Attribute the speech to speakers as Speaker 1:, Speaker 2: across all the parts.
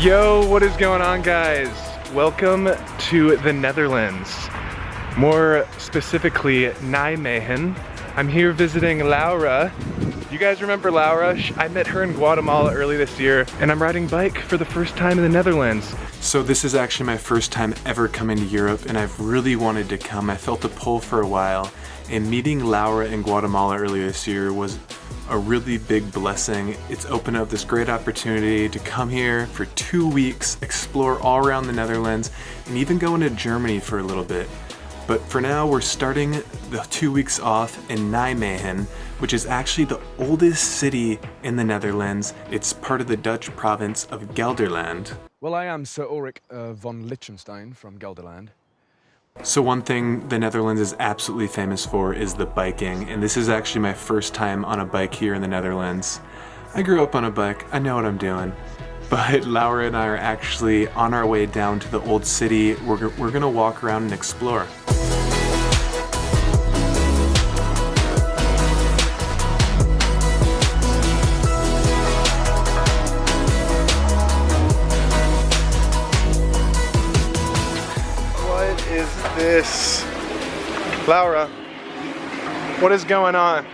Speaker 1: Yo, what is going on, guys? Welcome to the Netherlands. More specifically, Nijmegen. I'm here visiting Laura. You guys remember Laura? I met her in Guatemala early this year, and I'm riding bike for the first time in the Netherlands.
Speaker 2: So this is actually my first time ever coming to Europe, and I've really wanted to come. I felt a pull for a while, and meeting Laura in Guatemala earlier this year was a really big blessing. It's opened up this great opportunity to come here for 2 weeks, explore all around the Netherlands, and even go into Germany for a little bit. But for now, we're starting the 2 weeks off in Nijmegen, which is actually the oldest city in the Netherlands. It's part of the Dutch province of Gelderland.
Speaker 3: Well, I am Sir Ulrich von Liechtenstein from Gelderland.
Speaker 2: So one thing the Netherlands is absolutely famous for is the biking, and this is actually my first time on a bike here in the Netherlands. I grew up on a bike, I know what I'm doing. But Laura and I are actually on our way down to the old city. We're gonna walk around and explore.
Speaker 1: What is this? Laura, what is going on?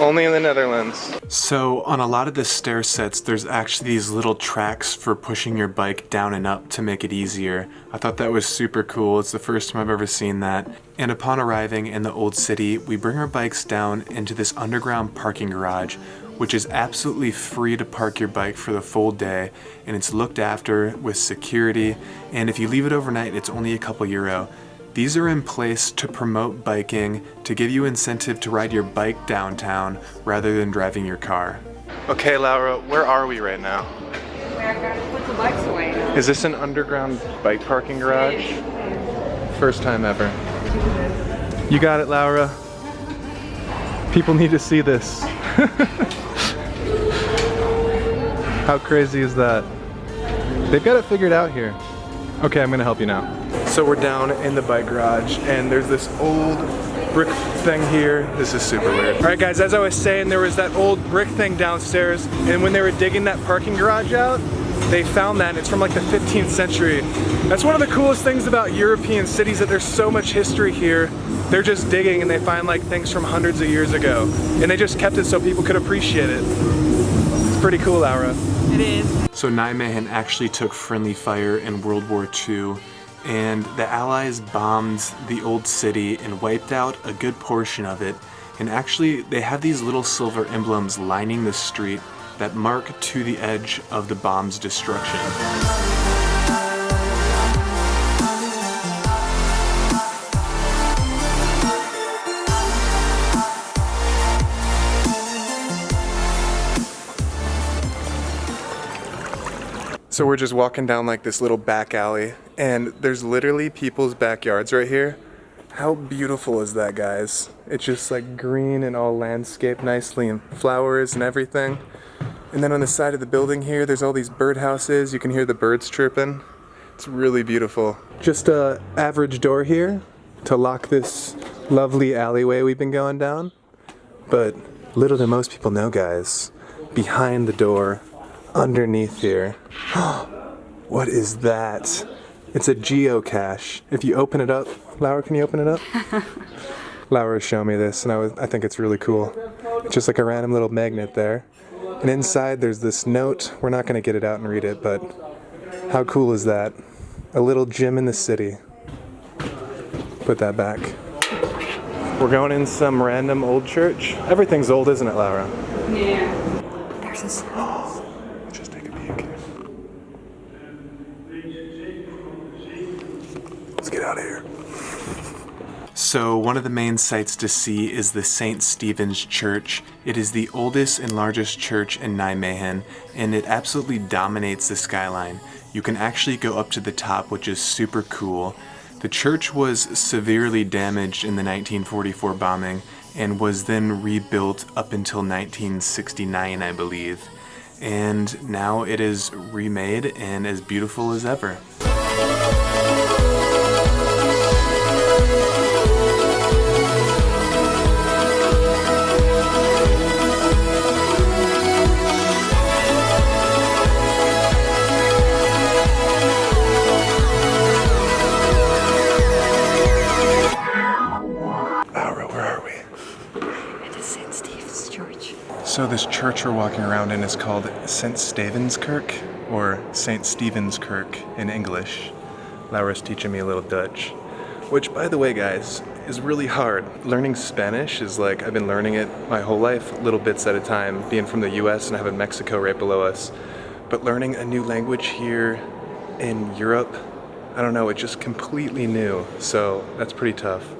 Speaker 1: Only in the Netherlands.
Speaker 2: So on a lot of the stair sets, there's actually these little tracks for pushing your bike down and up to make it easier. I thought that was super cool. It's the first time I've ever seen that. And upon arriving in the old city, we bring our bikes down into this underground parking garage, which is absolutely free to park your bike for the full day, and it's looked after with security, and if you leave it overnight, it's only a couple euro. These are in place to promote biking, to give you incentive to ride your bike downtown rather than driving your car.
Speaker 1: Okay, Laura, where are we right now?
Speaker 4: We're going to put the bikes away.
Speaker 1: Is this an underground bike parking garage? First time ever. You got it, Laura. People need to see this. How crazy is that? They've got it figured out here. Okay, I'm gonna help you now. So we're down in the bike garage, and there's this old brick thing here. This is super weird. All right, guys, as I was saying, there was that old brick thing downstairs, and when they were digging that parking garage out, they found that, and it's from like the 15th century. That's one of the coolest things about European cities, that there's so much history here. They're just digging and they find like things from hundreds of years ago, and they just kept it so people could appreciate it. It's pretty cool, Laura.
Speaker 4: It is.
Speaker 2: So Nijmegen actually took friendly fire in World War II, and the Allies bombed the old city and wiped out a good portion of it. And actually, they have these little silver emblems lining the street that mark to the edge of the bomb's destruction.
Speaker 1: So we're just walking down like this little back alley, and there's literally people's backyards right here. How beautiful is that, guys? It's just like green and all landscaped nicely, and flowers and everything. And then on the side of the building here, there's all these birdhouses. You can hear the birds chirping. It's really beautiful. Just a average door here to lock this lovely alleyway we've been going down. But little do most people know, guys, behind the door, underneath here. What is that? It's a geocache. If you open it up, Laura, can you open it up? Laura showed me this, and I think it's really cool. It's just like a random little magnet there. And inside there's this note. We're not going to get it out and read it, but how cool is that? A little gym in the city. Put that back. We're going in some random old church. Everything's old, isn't it, Laura?
Speaker 4: Yeah. There's this.
Speaker 1: Just take a peek. Let's get out of here.
Speaker 2: So one of the main sights to see is the Sint-Stevenskerk church. It is the oldest and largest church in Nijmegen, and it absolutely dominates the skyline. You can actually go up to the top, which is super cool. The church was severely damaged in the 1944 bombing and was then rebuilt up until 1969, I believe. And now it is remade and as beautiful as ever.
Speaker 1: So this church we're walking around in is called Sint-Stevenskerk, or Sint-Stevenskerk in English. Laura's teaching me a little Dutch, which, by the way, guys, is really hard. Learning Spanish is like, I've been learning it my whole life, little bits at a time, being from the US and having Mexico right below us. But learning a new language here in Europe, I don't know, it's just completely new, so that's pretty tough.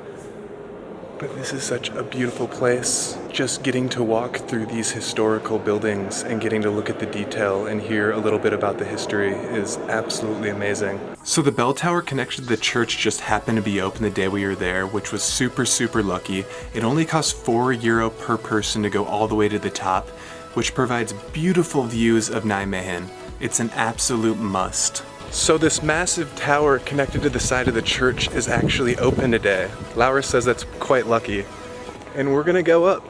Speaker 1: But this is such a beautiful place. Just getting to walk through these historical buildings and getting to look at the detail and hear a little bit about the history is absolutely amazing.
Speaker 2: So the bell tower connection to the church just happened to be open the day we were there, which was super, super lucky. It only costs €4 per person to go all the way to the top, which provides beautiful views of Nijmegen. It's an absolute must.
Speaker 1: So this massive tower connected to the side of the church is actually open today. Laura says that's quite lucky. And we're gonna go up.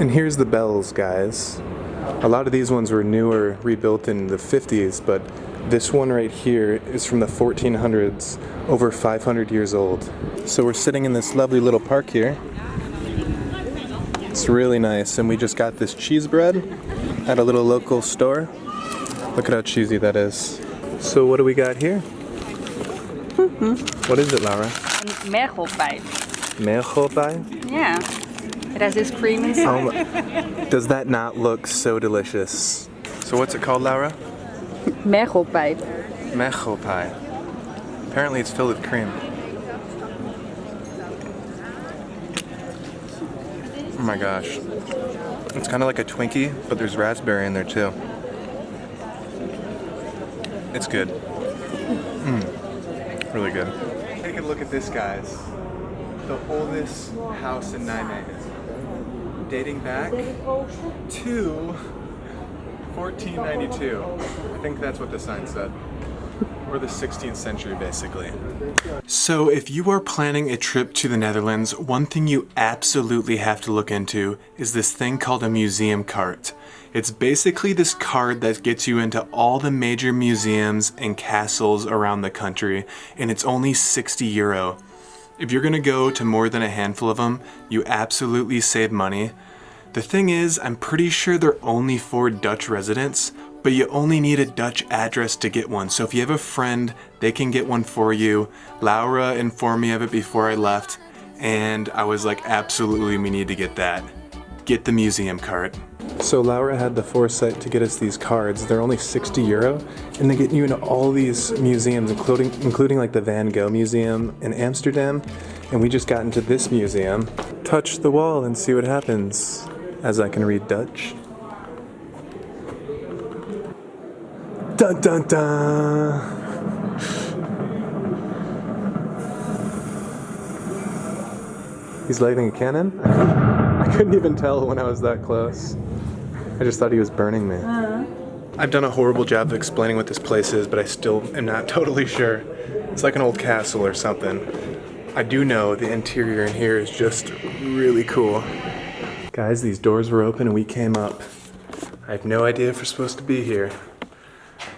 Speaker 1: And here's the bells, guys. A lot of these ones were newer, rebuilt in the 50s, but this one right here is from the 1400s, over 500 years old. So we're sitting in this lovely little park here. It's really nice, and we just got this cheese bread at a little local store. Look at how cheesy that is. So what do we got here? What is it, Laura?
Speaker 4: Mergelpijp.
Speaker 1: Mergelpijp?
Speaker 4: Yeah. It has this cream inside.
Speaker 1: Does that not look so delicious? So what's it called, Laura?
Speaker 4: Mergelpijp.
Speaker 1: Mergelpijp. Apparently it's filled with cream. Oh my gosh. It's kind of like a Twinkie, but there's raspberry in there too. It's good. Really good. Take a look at this, guys. The oldest house in Nijmegen. Dating back to 1492. I think that's what the sign said. Or the 16th century, basically.
Speaker 2: So if you are planning a trip to the Netherlands, one thing you absolutely have to look into is this thing called a museum cart. It's basically this card that gets you into all the major museums and castles around the country, and it's only €60. If you're gonna go to more than a handful of them, you absolutely save money. The thing is, I'm pretty sure they're only for Dutch residents, but you only need a Dutch address to get one. So if you have a friend, they can get one for you. Laura informed me of it before I left, and I was like, absolutely, we need to get that. Get the museum card.
Speaker 1: So Laura had the foresight to get us these cards. They're only €60, and they get you into all these museums, including like the Van Gogh Museum in Amsterdam. And we just got into this museum. Touch the wall and see what happens, as I can read Dutch. Dun dun dun! He's lighting a cannon? I couldn't even tell when I was that close. I just thought he was burning me. I've done a horrible job of explaining what this place is, but I still am not totally sure. It's like an old castle or something. I do know the interior in here is just really cool. Guys, these doors were open and we came up. I have no idea if we're supposed to be here.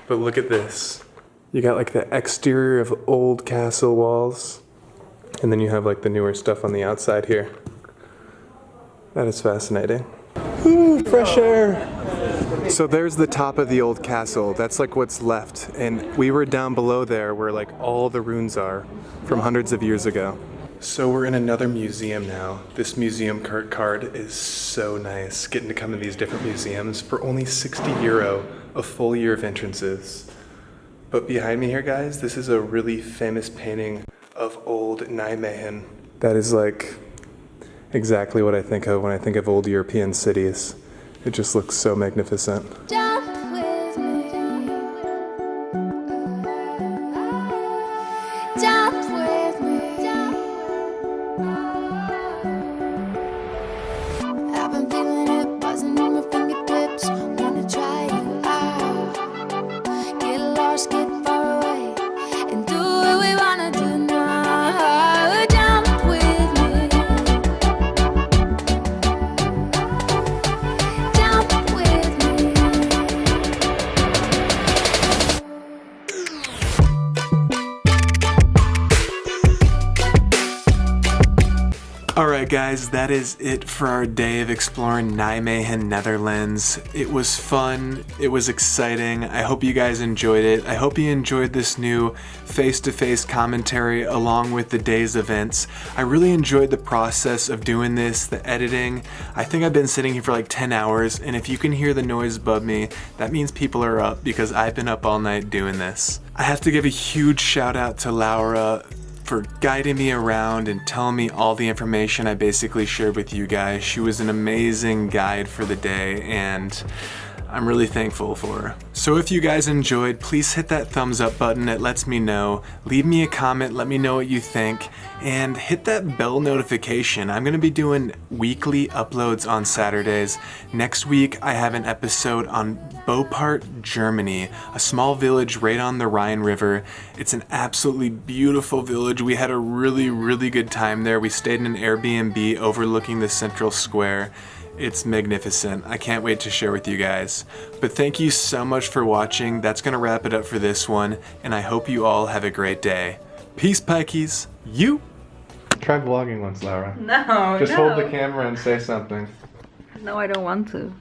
Speaker 1: But look at this. You got like the exterior of old castle walls, and then you have like the newer stuff on the outside here. That is fascinating. Ooh, fresh air. So there's the top of the old castle. That's like what's left. And we were down below there where like all the ruins are from hundreds of years ago. So we're in another museum now. This museum card is so nice. Getting to come to these different museums for only €60, a full year of entrances. But behind me here, guys, this is a really famous painting of old Nijmegen. That is like exactly what I think of when I think of old European cities. It just looks so magnificent.
Speaker 5: Jump with me. Jump with me. I've been feeling it buzzing in my fingertips. Wanna try you out. Get lost, get far away, and do what we wanna do now. Jump with me. Jump with me.
Speaker 2: Alright guys, that is it for our day of exploring Nijmegen, Netherlands. It was fun, it was exciting, I hope you guys enjoyed it. I hope you enjoyed this new face-to-face commentary along with the day's events. I really enjoyed the process of doing this, the editing. I think I've been sitting here for like 10 hours, and if you can hear the noise above me, that means people are up because I've been up all night doing this. I have to give a huge shout out to Laura for guiding me around and telling me all the information I basically shared with you guys. She was an amazing guide for the day, and I'm really thankful for her. So if you guys enjoyed, please hit that thumbs up button. It lets me know. Leave me a comment, let me know what you think, and hit that bell notification. I'm gonna be doing weekly uploads on Saturdays. Next week, I have an episode on Beaupart, Germany, a small village right on the Rhine River. It's an absolutely beautiful village. We had a really good time there. We stayed in an Airbnb overlooking the central square. It's magnificent. I can't wait to share with you guys. But thank you so much for watching. That's gonna wrap it up for this one, and I hope you all have a great day. Peace, Pikeys. You. Try vlogging once, Laura.
Speaker 4: No,
Speaker 2: Just hold the camera and say something.
Speaker 4: No, I don't want to.